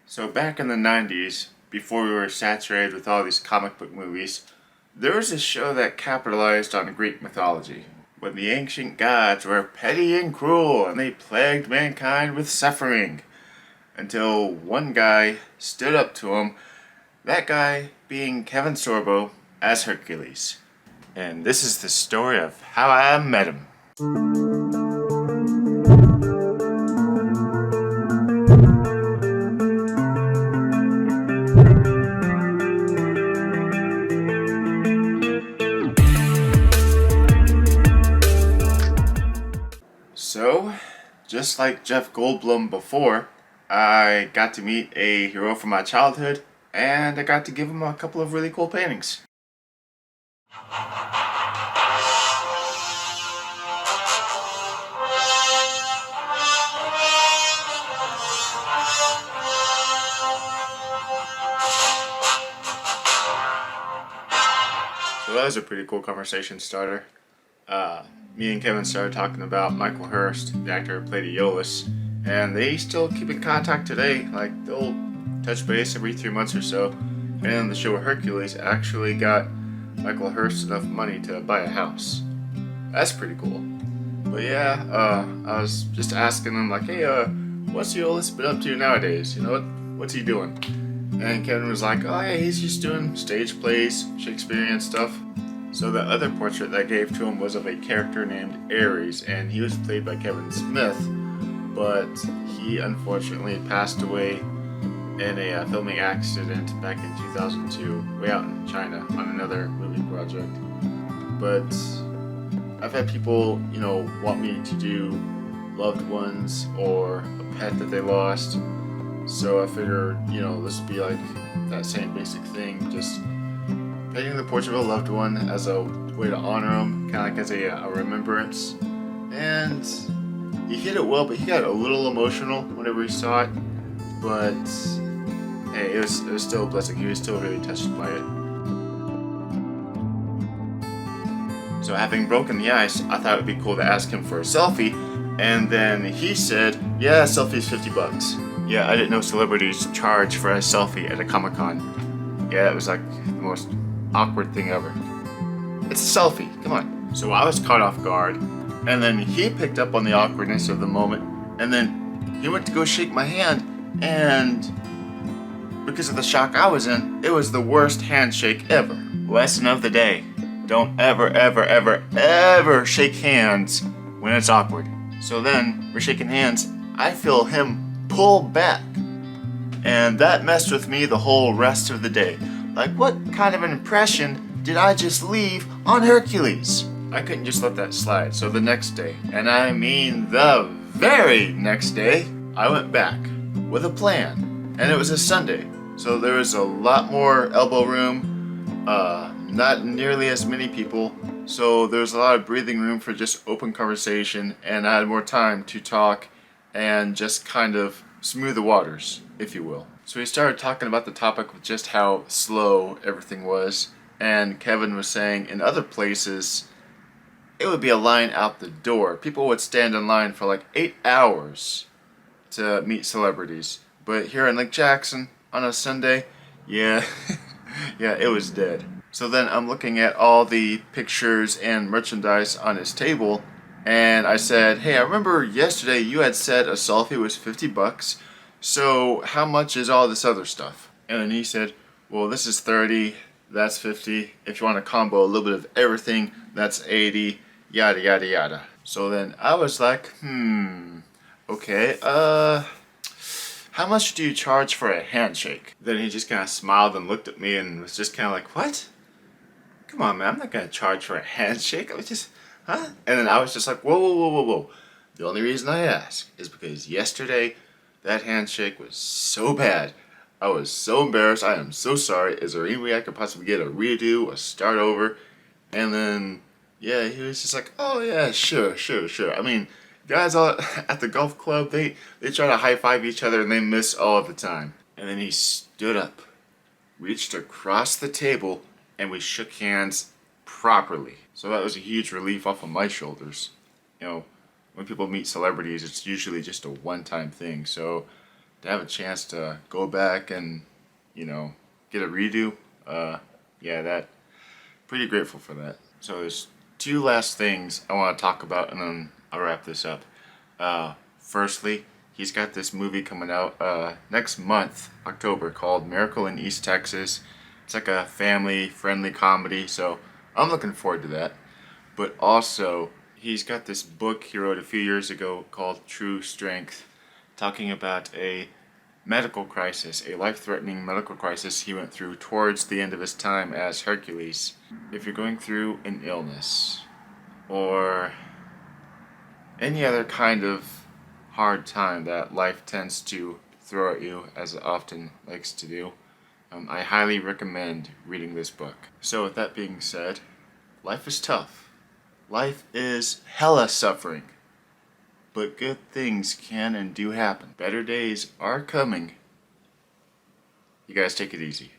So back in the 90s, before we were saturated with all these comic book movies, there was a show that capitalized on Greek mythology. When the ancient gods were petty and cruel and they plagued mankind with suffering. Until one guy stood up to him, that guy being Kevin Sorbo as Hercules. And this is the story of how I met him. So, just like Jeff Goldblum before, I got to meet a hero from my childhood, and I got to give him a couple of really cool paintings. So that was a pretty cool conversation starter. Me and Kevin started talking about Michael Hurst, the actor who played Aeolus, and they still keep in contact today. Like, they'll touch base every 3 months or so. And the show Hercules actually got Michael Hurst enough money to buy a house. That's pretty cool. But yeah, I was just asking him, like, hey, what's Aeolus been up to nowadays? You know, what's he doing? And Kevin was like, oh yeah, he's just doing stage plays, Shakespearean stuff. So the other portrait that I gave to him was of a character named Ares, and he was played by Kevin Smith, but he unfortunately passed away in a filming accident back in 2002, way out in China, on another movie project. But I've had people, want me to do loved ones or a pet that they lost. So I figured, this would be like that same basic thing, just painting the portrait of a loved one as a way to honor them, kind of like as a remembrance. And he hit it well, but he got a little emotional whenever he saw it. But hey, it was still a blessing. He was still really touched by it. So having broken the ice, I thought it would be cool to ask him for a selfie. And then he said, yeah, selfie's $50. Yeah, I didn't know celebrities charge for a selfie at a Comic-Con. Yeah, it was like the most awkward thing ever. It's a selfie, come on. So I was caught off guard, and then he picked up on the awkwardness of the moment, and then he went to go shake my hand, and because of the shock I was in, it was the worst handshake ever. Lesson of the day: don't ever shake hands when it's awkward. So then, we're shaking hands, I feel him pull back, and that messed with me the whole rest of the day. Like, what kind of an impression did I just leave on Hercules? I couldn't just let that slide, so the next day, and I mean the very next day, I went back with a plan, and it was a Sunday, so there was a lot more elbow room, not nearly as many people, so there was a lot of breathing room for just open conversation, and I had more time to talk and just kind of smooth the waters, if you will. So we started talking about the topic with just how slow everything was, and Kevin was saying in other places it would be a line out the door. People would stand in line for like 8 hours to meet celebrities. But here in Lake Jackson on a Sunday, yeah, yeah, it was dead. So then I'm looking at all the pictures and merchandise on his table, and I said, hey, I remember yesterday you had said a selfie was $50. So how much is all this other stuff? And then he said, well, this is 30, that's 50. If you want a combo, a little bit of everything, that's 80, yada, yada, yada. So then I was like, okay, how much do you charge for a handshake? Then he just kind of smiled and looked at me and was just kind of like, what? Come on, man, I'm not going to charge for a handshake. I was just, huh? And then I was just like, whoa. The only reason I ask is because yesterday, that handshake was so bad. I was so embarrassed. I am so sorry. Is there any way I could possibly get a redo, a start over? And then, yeah, he was just like, oh yeah, sure. I mean, guys all at the golf club, they try to high five each other and they miss all of the time. And then he stood up, reached across the table, and we shook hands properly. So that was a huge relief off of my shoulders. When people meet celebrities, it's usually just a one-time thing. So to have a chance to go back and, you know, get a redo, yeah, that pretty grateful for that. So there's two last things I want to talk about, and then I'll wrap this up. Firstly, he's got this movie coming out next month, October, called Miracle in East Texas. It's like a family-friendly comedy, so I'm looking forward to that. But also, he's got this book he wrote a few years ago called True Strength, talking about a medical crisis, a life-threatening medical crisis he went through towards the end of his time as Hercules. If you're going through an illness or any other kind of hard time that life tends to throw at you, as it often likes to do, I highly recommend reading this book. So with that being said, life is tough. Life is hella suffering. But good things can and do happen. Better days are coming. You guys take it easy.